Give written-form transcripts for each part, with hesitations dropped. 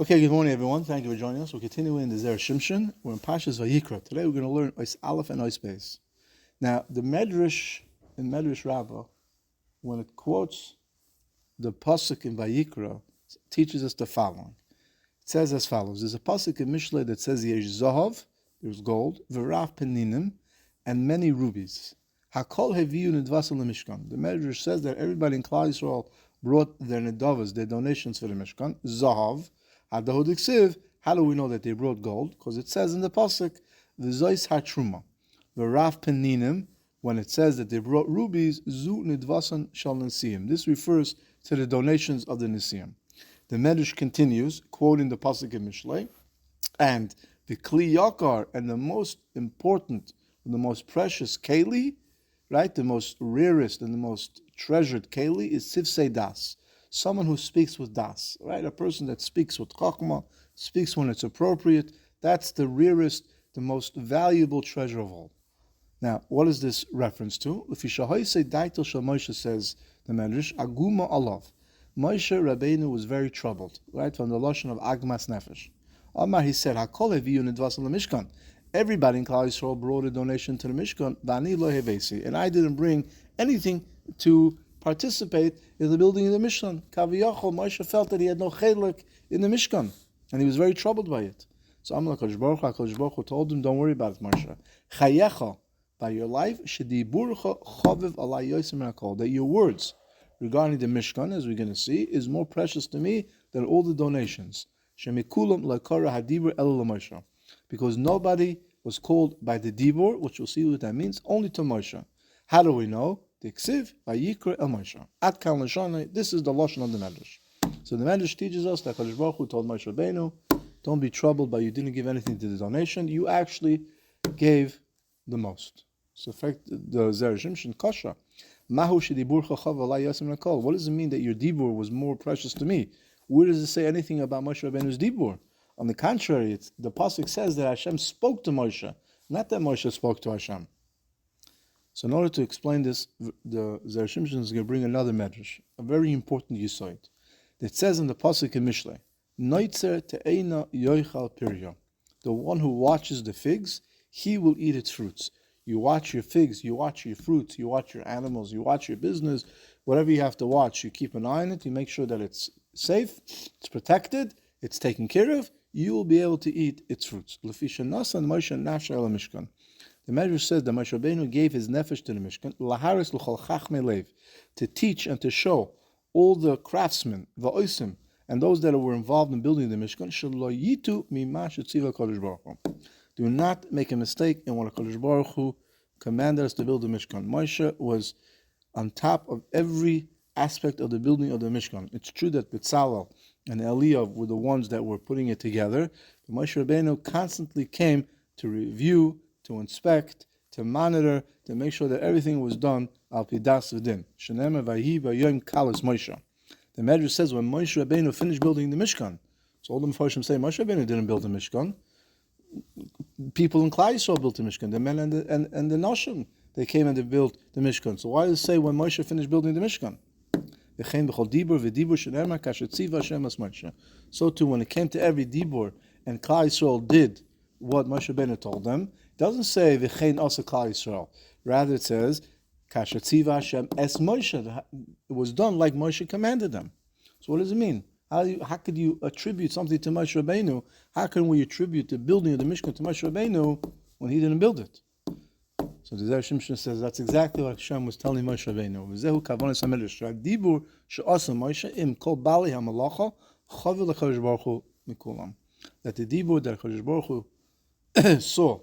Okay, good morning, everyone. Thank you for joining us. We're continuing the Zera Shimshon. We're in Parshat Vayikra. Today we're going to learn Ois Aleph and Ois Beis. Now, the Medrash in Medrash Rabbah, when it quotes the pasuk in Vayikra, teaches us the following. It says as follows: there's a pasuk in Mishlei that says Yesh Zahav, there's gold, V'rav Peninim, and many rubies. Hakol Heviyu Nidvasel Mishkan. The Medrash says that everybody in Klal Yisrael brought their nidavas, their donations for the Mishkan. Zahav. How do we know that they brought gold? Because it says in the pasuk, "V'zois hatruma," the Rav Peninim. When it says that they brought rubies, zu nidvasan shal nesiim. This refers to the donations of the nesiim. The Medrash continues, quoting the pasuk in Mishlei, and the kli yakar, and the most important, the most precious keli, right, the most rarest and the most treasured keli is sivsei das. Someone who speaks with das, right? A person that speaks with chachma, speaks when it's appropriate. That's the rarest, the most valuable treasure of all. Now, what is this reference to? Moshe says, the Medrash, Aguma Alav. Moshe Rabbeinu was very troubled, right? From the lashon of Agmas Nefesh. Amar, he said, Hakol heviyu nidvas Mishkan. Everybody in Klal Yisrael brought a donation to the Mishkan, v'ani lo hevesi, and I didn't bring anything to participate in the building of the Mishkan. Kaviyachol, Moshe felt that he had no chelik in the Mishkan, and he was very troubled by it. So Amar HaKadosh Baruch Hu told him, don't worry about it, Moshe. Chayecha, by your life, shediburcha chaviv alay yosim hakol, that your words regarding the Mishkan, as we're going to see, is more precious to me than all the donations. Shemikulam lakara hadibur el Moshe, because nobody was called by the dibur, which we'll see what that means, only to Moshe. How do we know? The ksiv Vayikra el Moshe. At kal nashana. This is the lashon of the Medrash. So the Medrash teaches us that Kadosh Baruch Hu told Moshe Rabbeinu, don't be troubled by you didn't give anything to the donation. You actually gave the most. So, in fact, the Zera Shimshon kasha. Mahu shediburcha chav alay yasim nakol. What does it mean that your dibur was more precious to me? Where does it say anything about Moshe Rabbeinu's dibur? On the contrary, the pasuk says that Hashem spoke to Moshe, not that Moshe spoke to Hashem. So in order to explain this, the Zera Shimshon is going to bring another medrash, a very important yisoid. That says in the pasuk in Mishlei, Noitzer te'eina yoichal pirya. The one who watches the figs, he will eat its fruits. You watch your figs, you watch your fruits, you watch your animals, you watch your business, whatever you have to watch, you keep an eye on it, you make sure that it's safe, it's protected, it's taken care of, you will be able to eat its fruits. L'fisha nasan Moshe nafsha el Mishkan. The Medrash says that Moshe Rabbeinu gave his nefesh to the Mishkan, laharis l'chol chachmei lev, to teach and to show all the craftsmen, va'osim, and those that were involved in building the Mishkan, shelo yitu mima shetziva Kadosh Baruch Hu. Do not make a mistake in what Kadosh Baruch Hu commanded us to build the Mishkan. Moshe was on top of every aspect of the building of the Mishkan. It's true that Betzalel and Eliyav were the ones that were putting it together, but Moshe Rabbeinu constantly came to review, to inspect, to monitor, to make sure that everything was done al pidas v'din. Shenemar vayhi v'yom kalos Moshe. The Medrash says when Moshe Rabbeinu finished building the Mishkan, so all the Mefarshim say Moshe Rabbeinu didn't build the Mishkan. People in Klal Yisrael built the Mishkan. The men and the Noshim, they came and they built the Mishkan. So why does it say when Moshe finished building the Mishkan? So too, when it came to every dibur, and Klal Yisrael did what Moshe Rabbeinu told them, it doesn't say v'chein asa Klal Yisrael. Rather, it says kasher tziva Hashem es Moshe. It was done like Moshe commanded them. So what does it mean? How could you attribute something to Moshe Rabbeinu? How can we attribute the building of the Mishkan to Moshe Rabbeinu when he didn't build it? So the Zera Shimshon says that's exactly what Hashem was telling Moshe Rabbeinu. V'zehu kavonas hamedrash. Dibur she'asa Moshe im kol bali hamalacha chavil l'Kadosh Baruch Hu mikulam. That the dibur that Kadosh Baruch Hu saw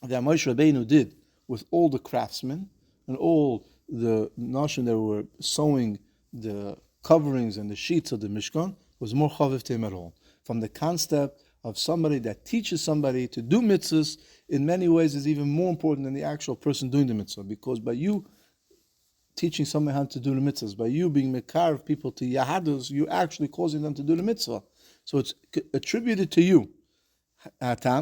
that Moshe Rabbeinu did with all the craftsmen and all the nation that were sewing the coverings and the sheets of the Mishkan was more chaviv to him at all. From the concept of somebody that teaches somebody to do mitzvahs, in many ways is even more important than the actual person doing the mitzvah, because by you teaching someone how to do the mitzvahs, by you being mekar of people to yahadus, you're actually causing them to do the mitzvah. So it's attributed to you. Greater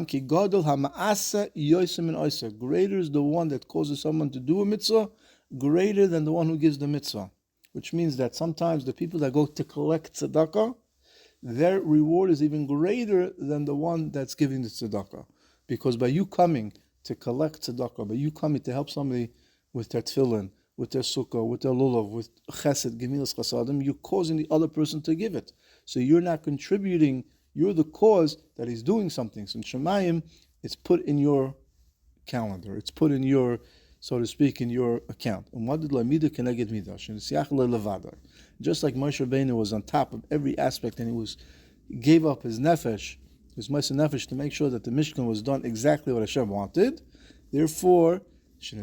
is the one that causes someone to do a mitzvah, greater than the one who gives the mitzvah. Which means that sometimes the people that go to collect tzedakah, their reward is even greater than the one that's giving the tzedakah. Because by you coming to collect tzedakah, by you coming to help somebody with their tefillin, with their sukkah, with their lulav, with chesed, gemilas chasadim, you're causing the other person to give it. So you're not contributing, you're the cause that he's doing something. So in Shemayim, it's put in your calendar. It's put in your, so to speak, in your account. Just like Moshe Rabbeinu was on top of every aspect, and he gave up his nefesh, his Moshe nefesh, to make sure that the Mishkan was done exactly what Hashem wanted. Therefore, that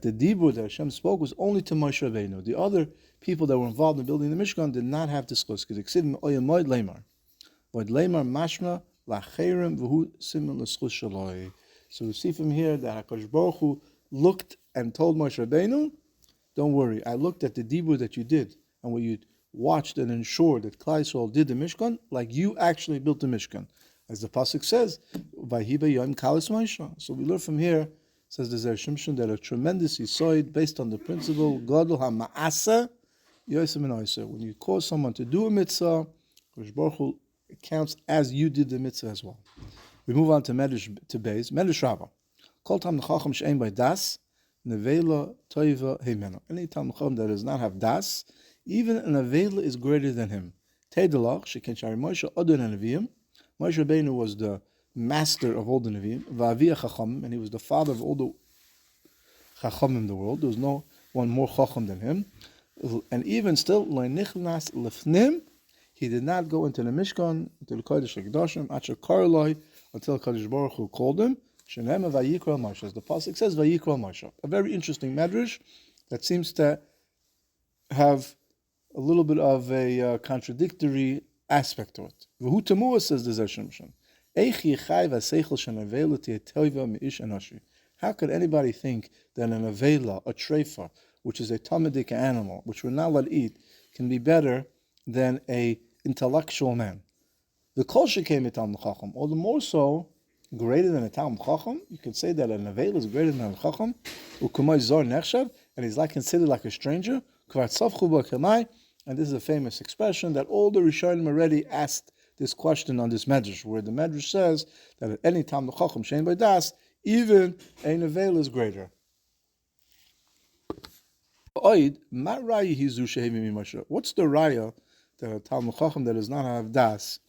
the dibur that Hashem spoke was only to Moshe Rabbeinu. The other people that were involved in building the Mishkan did not have this chus. So we see from here that HaKadosh Baruch Hu looked and told Moshe Rabbeinu, don't worry, I looked at the dibur that you did and what you watched and ensured that Klal Yisrael did the Mishkan like you actually built the Mishkan. As the pasuk says, "Vayiba Yom Kalis Moshe." So we learn from here, says the Zera Shimshon, that a tremendous yisoid based on the principle Gadol HaMaasa Yosem Enoiseh. When you cause someone to do a mitzvah, Kadosh Baruch Hu counts as you did the mitzvah as well. We move on to Medrash to Beis Medrash Rabbah. Kol Tam Chacham She'ein by Das Nevela Toiva Heimenu. Any Tam Chacham that does not have Das, even an avela is greater than him. Teidelach Sheken Shari Moshe Odin Neviim. Moshe Rabbeinu was the master of all the Nevi'im, Va'aviyah Chacham, and he was the father of all the Chacham in the world. There was no one more Chacham than him. And even still, Le'nichnas Lefnim, he did not go into the Mishkan, into the Kodesh HaKadoshim, Acher Karloi, until Kadosh Baruch Hu called him. Shenem Vayikra Moshe. As the pasuk says, Vayikra Moshe. A very interesting medrash that seems to have a little bit of a contradictory aspect to it. V'hu tamua, says the Zera Shimshon. How could anybody think that an avela, a treifa, which is a tamadik animal, which we're not allowed to eat, can be better than a intellectual man? The kol shekei mitam chacham, all the more so, greater than a tam chacham. You could say that an avela is greater than a chacham. U'kumay zor nechshav, and he's like considered like a stranger. Kvar tzavchu b'kamai. And this is a famous expression that all the Rishonim already asked this question on this medrash, where the medrash says that at any time the chacham shein by das, even a nevel is greater. What's the raya that a talmid chacham that does not have das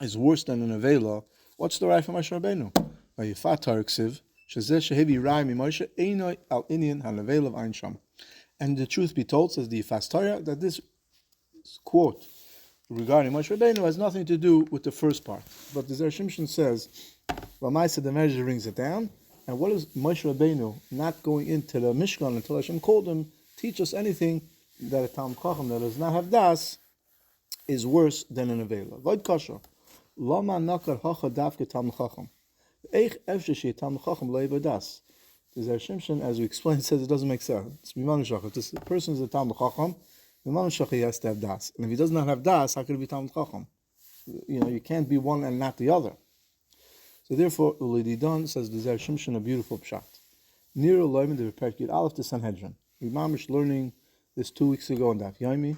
is worse than a nevela? What's the raya for Moshe Rabbeinu? Vayifat tarksiv shezeh shehevi raya mi Moshe einoi al inyan hanevela of ein sham. And the truth be told, says the Yifas Torah, that this quote regarding Moshe Rabbeinu has nothing to do with the first part. But the Zera Shimshon says, Ramaisa the measure brings it down. And what is Moshe Rabbeinu not going into the Mishkan until Hashem called him teach us anything that a Talmid Chacham that does not have das is worse than an avela? Vayid kasha. Lama nakar hacha davke Talmid Chacham. Eich efshe she Talmid Chacham lo yeva das. The Zera Shimshon, as we explained, says it doesn't make sense. It's Miman Shach. If this person is a Talmid Chacham, Miman Shach, he has to have das. And if he does not have das, how could he be Talmid Chacham? You can't be one and not the other. So therefore, Ulididan, says the Zera Shimshon, a beautiful pshat. Near Elohim, the Perek Yud Aleph to Sanhedrin. We mamish learning this 2 weeks ago on Daf Yomi.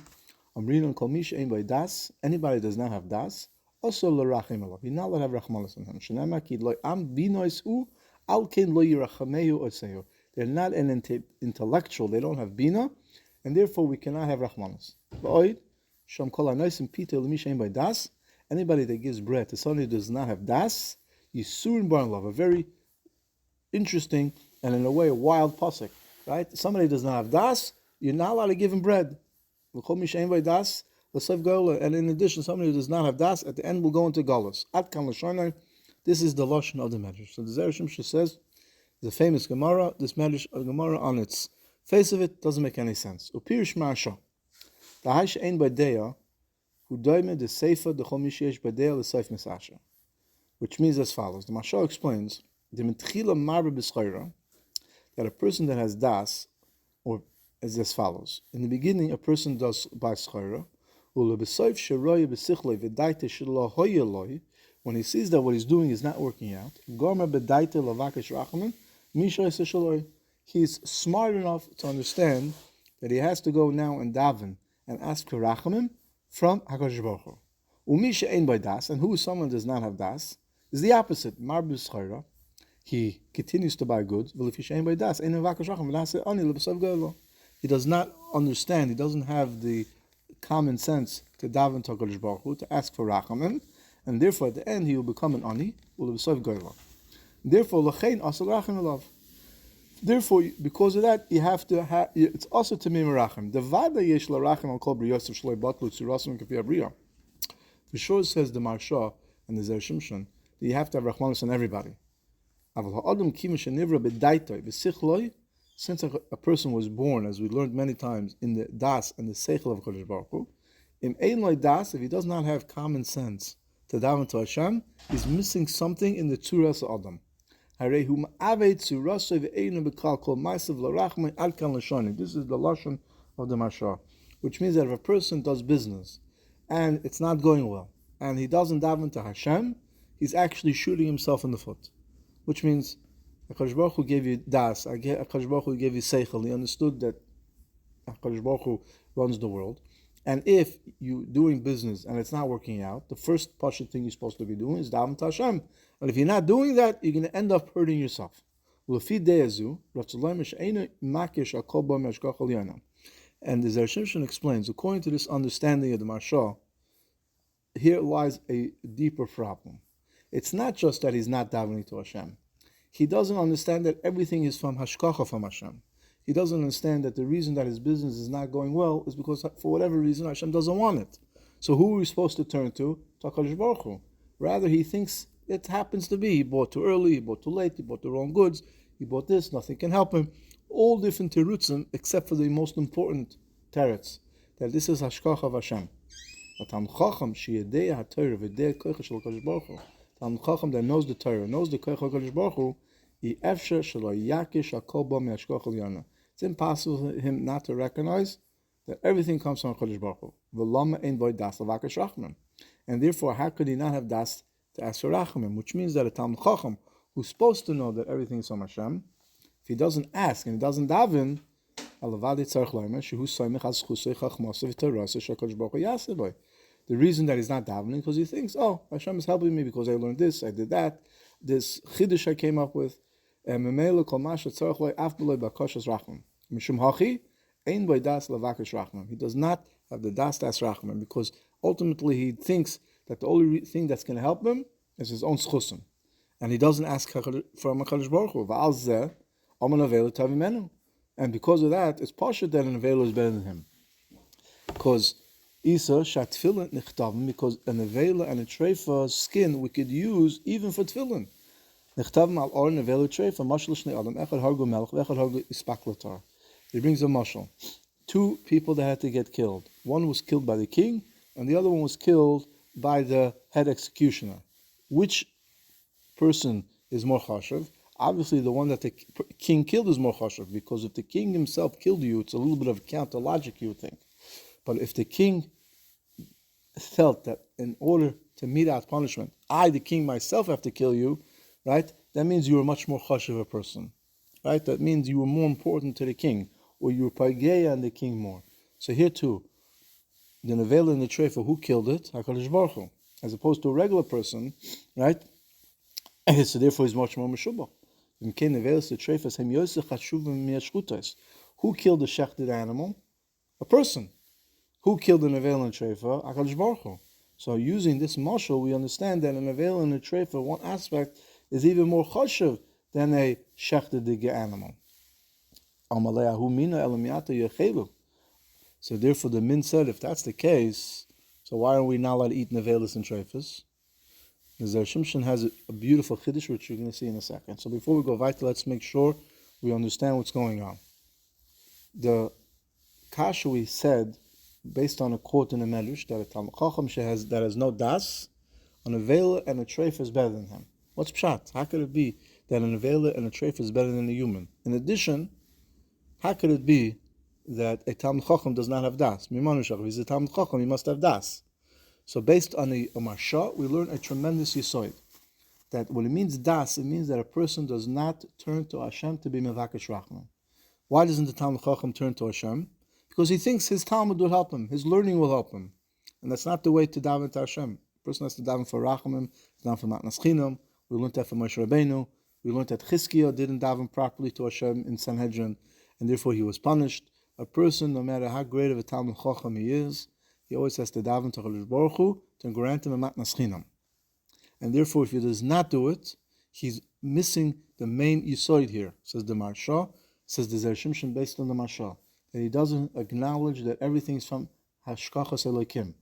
Amrin on Kol Mish Ein By Das. Anybody does not have das. Also l'rachim elav. You're not allowed to have rachmanis on him. Shenema ki lo am binois u al ken lo yirachamehu osehu. They're not an intellectual. They don't have bina, and therefore we cannot have rachmanis. Ba'oid sham kol anoisim pita l'mish ein by das. Anybody that gives bread to somebody who does not have das, yisurin bar love. A very interesting and in a way a wild pasuk, right? Somebody does not have das, you're not allowed to give him bread. L'chol mish ein by das. And in addition, somebody who does not have das, at the end will go into galus. At kan l'shonai, this is the lashon of the medrash. So the Zera Shimshon says, the famous Gemara, this medrash Gemara on its face of it doesn't make any sense. Upirish ma'asha, the ein b'deya, who doime the seifa the chol mishesh b'deya l'seif misasha, which means as follows. The Mashal explains the mitchila marbe b'schayra, that a person that has das, or as follows. In the beginning, a person does by schayra. When he sees that what he's doing is not working out, he's smart enough to understand that he has to go now and daven and ask for rachamim from HaKadosh Baruch Hu. Umi she'ein by das, and who is someone who does not have das, is the opposite. Marbus chayra. He continues to buy goods. He does not understand. He doesn't have the common sense to daven to HaKadosh Baruch Hu, to ask for rachamim, and therefore at the end he will become an ani. Therefore, l'chein asal rachim elav. Therefore, because of that, you have to have. It's also to me merachim. The vada yesh larachim al kol briyosef shloi batlu tzirasim kafi abriya. For sure, says the Marsha and the Zera Shimshon, that you have to have rachmanis on everybody. Since a person was born, as we learned many times, in the das and the seichel of Kodesh Baruch Hu, if he does not have common sense to daven to Hashem, he's missing something in the tzuras adam. This is the lashon of the Marsha, which means that if a person does business and it's not going well, and he doesn't daven to Hashem, he's actually shooting himself in the foot. Which means HaKadosh Baruch Hu gave you das, HaKadosh Baruch Hu gave you seichel. He understood that HaKadosh Baruch Hu runs the world. And if you're doing business and it's not working out, the first Parshat thing you're supposed to be doing is daven to Hashem. And if you're not doing that, you're going to end up hurting yourself. And the Zera Shimshon explains, according to this understanding of the Marsha, here lies a deeper problem. It's not just that he's not davening to Hashem. He doesn't understand that everything is from hashkacha from Hashem. He doesn't understand that the reason that his business is not going well is because for whatever reason Hashem doesn't want it. So who are we supposed to turn to? To HaKadosh Baruch Hu. Rather, he thinks it happens to be. He bought too early, he bought too late, he bought the wrong goods, he bought this, nothing can help him. All different terutzim except for the most important teretz, that this is hashkacha of Hashem. Tam Chacham sheyedei haTorah v'yedei koicha shel HaKadosh Baruch Hu. Tam Chacham that knows the Torah, knows the koicha of HaKadosh Baruch Hu, yi'efsher shelo yakish hakol ba me'hashkacha l'yana. It's impossible for him not to recognize that everything comes from HaKadosh Baruch Hu. V'lama ein boi das l'vakesh rachmim. And therefore, how could he not have das to ask for rachmim? Which means that a Talmid Chacham who's supposed to know that everything is from Hashem, if he doesn't ask and he doesn't daven, the reason that he's not davening because he thinks, oh, Hashem is helping me because I learned this, I did that, this chiddush I came up with. He does not have the das rachman because ultimately he thinks that the only thing that's going to help him is his own schusim, and he doesn't ask from HaKadosh Baruch Hu. And because of that, it's Parshat that an Avela is better than him. Because Isa shatfilin nichtavim, because an Avela and a treifa's skin we could use even for tefillin. Nichtavim al or an Avela treifa mashal shnei adam echad hargu melech v'echad hargu ispaklatar. He brings a mashal. Two people that had to get killed. One was killed by the king, and the other one was killed by the head executioner. Which person is more chashav? Obviously, the one that the king killed is more chashav, because if the king himself killed you, it's a little bit of counter logic, you would think. But if the king felt that in order to mete out punishment, I, the king myself, have to kill you, right? That means you were much more chashav a person, right? That means you were more important to the king, or you were pageya on the king more. So here too, the nevela and the treifa, who killed it? HaKadosh Baruch Hu, as opposed to a regular person, right? So therefore, he's much more meshubah. Who killed the shechted animal? A person. Who killed the nevel and treifa? HaKadosh Baruch Hu. So using this mashal, we understand that a nevel and a treifa, one aspect, is even more chashuv than a shechted animal. So therefore, the min said, if that's the case, so why are we not allowed to eat nevelis and treifas? The Zera Shimshon has a beautiful chiddush, which you're going to see in a second. So before we go weiter, let's make sure we understand what's going on. The kasha we said, based on a quote in the Medrash, that a Talmid Chacham that has no das, an avela and a treifa is better than him. What's pshat? How could it be that an avela and a treifa is better than a human? In addition, how could it be that a Talmid Chacham does not have das? If he's a Talmid Chacham, he must have das. So based on a marsha, we learn a tremendous yisoid. That when it means das, it means that a person does not turn to Hashem to be mevakesh rachman. Why doesn't the Talmid Chacham turn to Hashem? because he thinks his Talmud will help him, his learning will help him. And that's not the way to daven to Hashem. A person has to daven for Rachamim, daven for Matnas Chinam. We learned that from Moshe Rabbeinu. We learned that Chizkiah didn't daven properly to Hashem in Sanhedrin, and therefore he was punished. A person, no matter how great of a Talmud Chacham he is, he always has to daven to HaKadosh Baruch Hu to grant him a Matnas Chinam. And therefore, if he does not do it, he's missing the main yisoid here, says the Marsha, says the Zera Shimshon based on the Marsha, that he doesn't acknowledge that everything's from Hashkachas Elokim.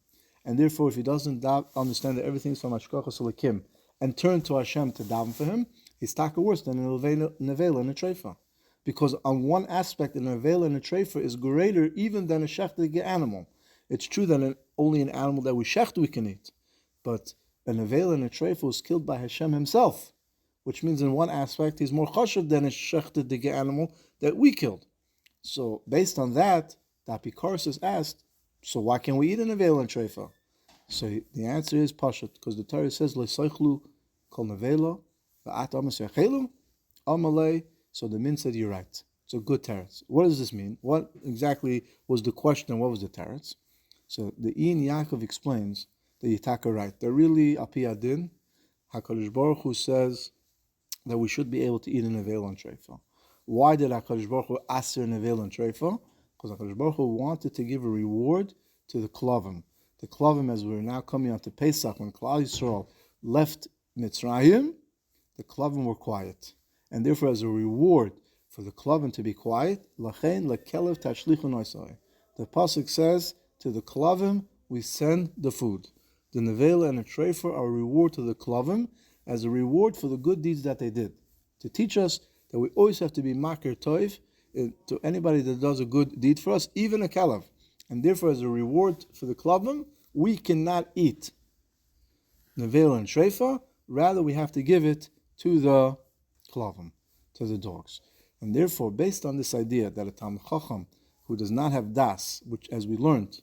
And therefore, if he doesn't understand that everything's from Hashkachas Elokim and turn to Hashem to daven for him, he's taka worse than a nevela and a treifa. Because on one aspect, a nevela and a treifa is greater even than a shechted animal. It's true that only an animal that we shecht we can eat, but a nevela and a treifa was killed by Hashem himself, which means in one aspect he's more chashav than a shechted animal that we killed. So based on that, the Apikoros is asked, so why can't we eat a nevela and treifa? So the answer is Parshat, because the Torah says Le'soichlu kol nevela v'at amas yachelu amalei. So the min said, you're right. It's a good teretz. What does this mean? What exactly was the question and what was the teretz? So the Ein Yaakov explains that Yitaka right. They're really api adin. HaKadosh Baruch Hu says that we should be able to eat a nevela and treifa. Why did HaKadosh Baruch Hu aser nevela and treifa? Because HaKadosh Baruch Hu wanted to give a reward to the klavim. The klavim, as we're now coming on to Pesach, when Klal Yisrael left Mitzrayim, the klavim were quiet. And therefore, as a reward for the klavim to be quiet, lachein lekelev tashlichu noisai. The pasuk says, to the klavim we send the food. The nevela and the treifa are a reward to the klavim as a reward for the good deeds that they did. To teach us that we always have to be makir toiv to anybody that does a good deed for us, even a kalav. And therefore, as a reward for the klavim, we cannot eat nevela and treifa. Rather, we have to give it to the klavim, to the dogs. And therefore, based on this idea that a Talmid Chacham who does not have das, which as we learned,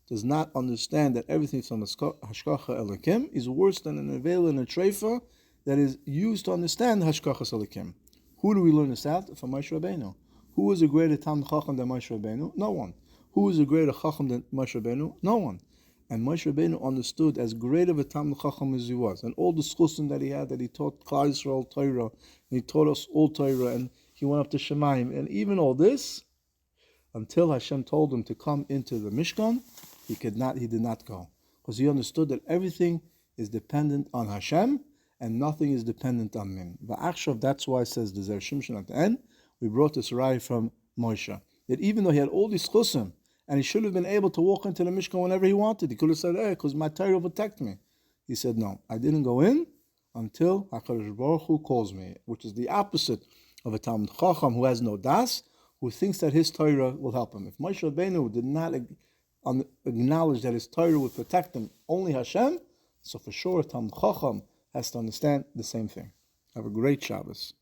does not understand that everything from Hashkacha Elokim is worse than a nevela and a treifa that is used to understand Hashkachas Elokim. Who do we learn this out? From Moshe Rabbeinu. Who is a greater Talmid Chacham than Moshe Rabbeinu? No one. Who is a greater Chacham than Moshe Rabbeinu? No one. And Moshe Rabbeinu understood as great of a Talmid Chacham as he was, and all the schusim that he had, that he taught Klal Yisrael Torah, and he taught us all Torah, and he went up to Shemaim, and even all this, until Hashem told him to come into the Mishkan, he did not go, because he understood that everything is dependent on Hashem, and nothing is dependent on men. Va'achshav, that's why it says the Zera Shimshon at the end. We brought this right from Moshe, that even though he had all these schusim, and he should have been able to walk into the Mishkan whenever he wanted. He could have said, hey, because my Torah will protect me. He said, no, I didn't go in until HaKadosh Baruch Hu calls me, which is the opposite of a Talmid Chacham who has no das, who thinks that his Torah will help him. If Moshe Rabbeinu did not acknowledge that his Torah would protect him, only Hashem, so for sure a Talmid Chacham has to understand the same thing. Have a great Shabbos.